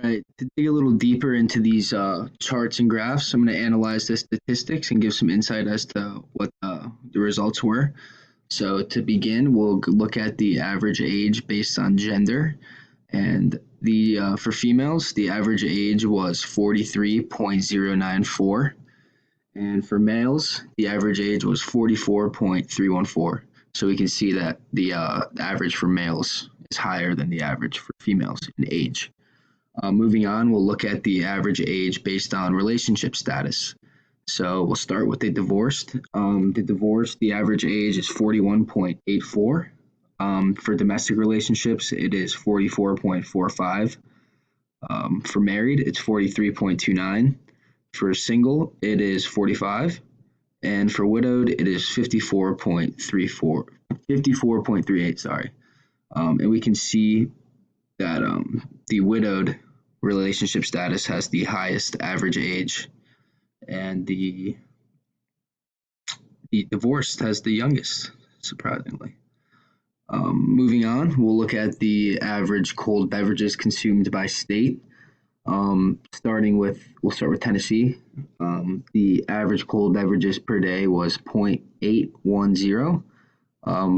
To dig a little deeper into these charts and graphs, I'm going to analyze the statistics and give some insight as to what the results were. So to begin, we'll look at the average age based on gender, and the for females, the average age was 43.094, and for males, the average age was 44.314. So we can see that the average for males is higher than the average for females in age. Moving on, we'll look at the average age based on relationship status. So we'll start with the divorced. The average age is 41.84. For domestic relationships, it is 44.45. For married, it's 43.29. For single, it is 45. And for widowed, it is 54.38, sorry. And we can see that the widowed relationship status has the highest average age, and the divorced has the youngest, surprisingly. Moving on, we'll look at the average cold beverages consumed by state. We'll start with Tennessee. The average cold beverages per day was 0.810.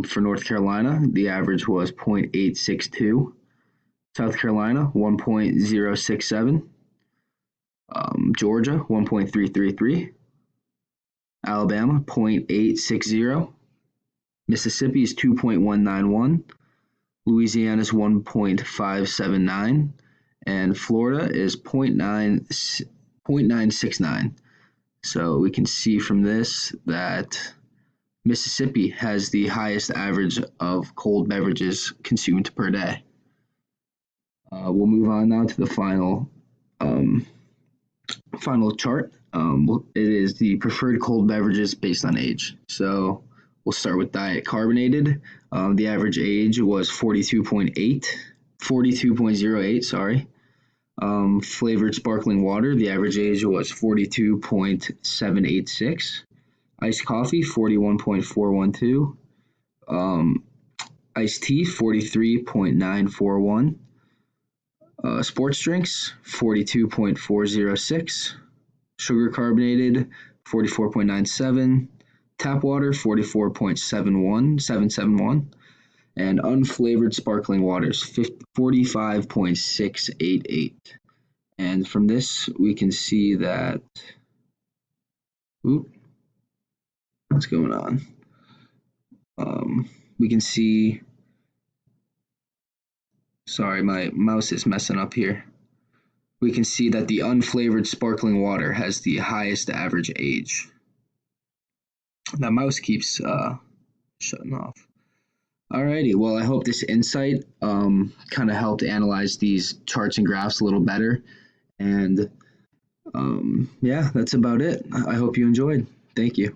For North Carolina, the average was 0.862. South Carolina, 1.067. Georgia, 1.333. Alabama, 0.860. Mississippi is 2.191. Louisiana is 1.579. And Florida is 0.969. So we can see from this that Mississippi has the highest average of cold beverages consumed per day. We'll move on now to the final chart. It is the preferred cold beverages based on age. So we'll start with diet carbonated. The average age was 42.08, sorry. Flavored sparkling water, the average age was 42.786. Iced coffee, 41.412. Iced tea, 43.941. Sports drinks, 42.406. Sugar carbonated, 44.97. Tap water, 44.771. And unflavored sparkling waters, 45.688. And from this, we can see that, what's going on? We can see, sorry, my mouse is messing up here. We can see that the unflavored sparkling water has the highest average age. That mouse keeps shutting off. Alrighty, well, I hope this insight kind of helped analyze these charts and graphs a little better. And yeah, that's about it. I hope you enjoyed. Thank you.